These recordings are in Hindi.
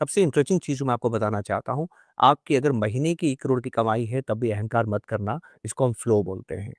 सबसे इंटरेस्टिंग चीज़ जो मैं आपको बताना चाहता हूँ, आपकी अगर महीने की 1 करोड़ की कमाई है तब भी अहंकार मत करना, इसको हम फ्लो बोलते हैं।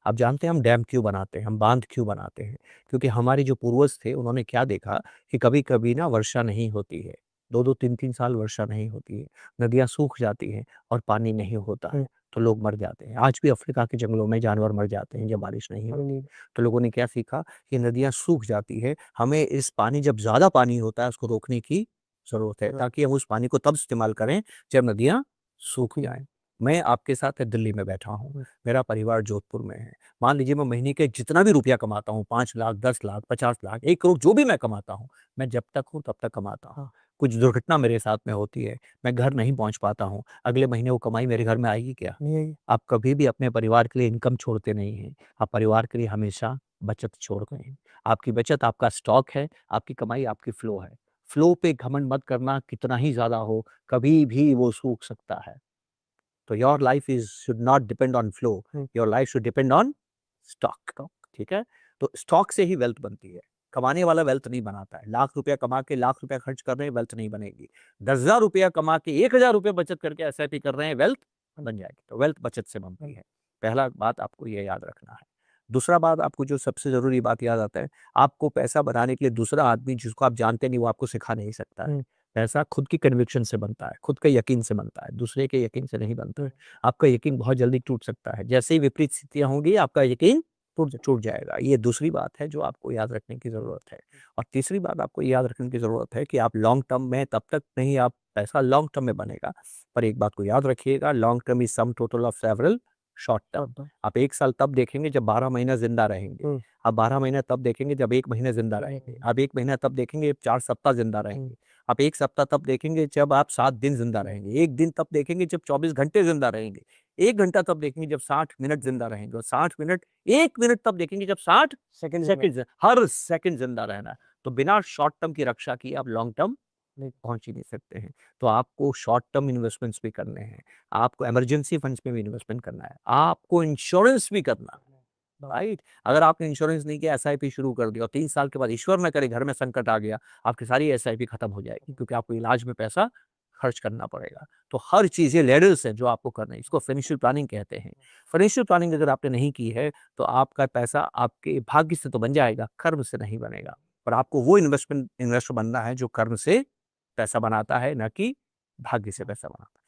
आप जानते हैं हम डैम क्यों बनाते हैं, हम बाँध क्यों बनाते हैं? क्योंकि हमारे जो पूर्वज थे उन्होंने क्या देखा कि कभी-कभी ना वर्षा नहीं होती है, 2-2 3-3 साल वर्षा नहीं होती है, नदियाँ सूख जाती हैं और पानी नहीं होता है, तो लोग मर जाते हैं। आज भी अफ्रीका के जंगलों में जानवर मर जाते हैं जब बारिश नहीं होती। तो लोगों ने क्या सीखा कि नदियाँ सूख जाती है, हमें इस पानी जब ज़्यादा पानी होता है उसको रोकने की ज़रूरत है, ताकि हम उस पानी को तब इस्तेमाल करें जब नदियाँ सूख जाएँ। मैं आपके साथ दिल्ली में बैठा हूँ, मेरा परिवार जोधपुर में है। मान लीजिए मैं महीने के जितना भी रुपया कमाता हूँ 5 लाख, 10 लाख, 50 लाख, 1 करोड़ जो भी मैं कमाता हूँ, मैं जब तक हूँ तब तक कमाता हूँ। कुछ दुर्घटना मेरे साथ में होती है, मैं घर नहीं पहुँच पाता हूँ, अगले महीने वो कमाई मेरे घर में आएगी क्या? नहीं आएगी। आप कभी भी अपने परिवार के लिए इनकम छोड़ते नहीं हैं, आप परिवार के लिए हमेशा बचत छोड़ गए हैं। आपकी बचत आपका स्टॉक है, आपकी कमाई आपकी फ्लो है। फ्लो पे घमंड मत करना, कितना ही ज़्यादा हो, कभी भी वो सूख सकता है। तो your life is should not depend on flow, your life should depend on stock, ठीक है? तो स्टॉक से ही वेल्थ बनती है। कमाने वाला वेल्थ नहीं बनाता है। लाख रुपया कमा के लाख रुपया खर्च कर रहे हैं, वेल्थ नहीं बनेगी। 10,000 रुपया कमा के 1,000 रुपये बचत करके एसआईपी कर रहे हैं, वेल्थ बन जाएगी। तो वेल्थ बचत से बनती है। पहला बात आपको ये याद रखना है। दूसरा बात आपको जो सबसे ज़रूरी बात याद आता है, आपको पैसा बनाने के लिए दूसरा आदमी जिसको आप जानते नहीं, वो आपको सिखा नहीं सकता है। पैसा खुद की कन्विक्शन से बनता है, खुद के यकीन से बनता है, दूसरे के यकीन से नहीं बनता है। आपका यकीन बहुत जल्दी टूट सकता है। जैसे ही विपरीत स्थितियाँ होंगी, आपका यकीन टूट जाएगा। ये दूसरी बात है जो आपको याद रखने की ज़रूरत है। और तीसरी बात आपको याद रखने की ज़रूरत है कि आप लॉन्ग टर्म में तब तक नहीं, आप पैसा लॉन्ग टर्म में बनेगा। पर एक बात को याद रखिएगा, long term is sum total of several short term. आप 1 साल तब देखेंगे जब 12 महीना ज़िंदा रहेंगे। आप 12 महीना तब देखेंगे जब 1 महीना ज़िंदा रहेंगे। आप 1 महीना तब देखेंगे जब 4 सप्ताह ज़िंदा रहेंगे। आप 1 सप्ताह तब देखेंगे जब आप 7 दिन ज़िंदा रहेंगे। 1 दिन तब देखेंगे जब 24 घंटे ज़िंदा रहेंगे। 1 घंटा तब देखेंगे जब 60 मिनट ज़िंदा रहेंगे और 60 मिनट 1 मिनट तब देखेंगे जब 60 सेकंड हर सेकंड ज़िंदा रहना है। तो बिना शॉर्ट टर्म की रक्षा किए आप लॉन्ग टर्म नहीं पहुँच ही नहीं सकते हैं। तो आपको शॉर्ट टर्म इन्वेस्टमेंट्स भी करने हैं, आपको इमरजेंसी फंड्स में भी इन्वेस्टमेंट करना है, आपको इंश्योरेंस भी करना है, राइट? अगर आपने इंश्योरेंस नहीं किया, एसआईपी शुरू कर दी और 3 साल के बाद ईश्वर ना करे घर में संकट आ गया, आपकी सारी एसआईपी खत्म हो जाएगी क्योंकि आपको इलाज में पैसा खर्च करना पड़ेगा। तो हर चीज़ ये लेडल्स हैं जो आपको करना है, इसको फाइनेंशियल प्लानिंग कहते हैं। फाइनेंशियल प्लानिंग अगर आपने नहीं की है, तो आपका पैसा आपके भाग्य से तो बन जाएगा, कर्म से नहीं बनेगा। पर आपको वो इन्वेस्टर बनना है जो कर्म से पैसा बनाता है, ना कि भाग्य से पैसा बनाता है।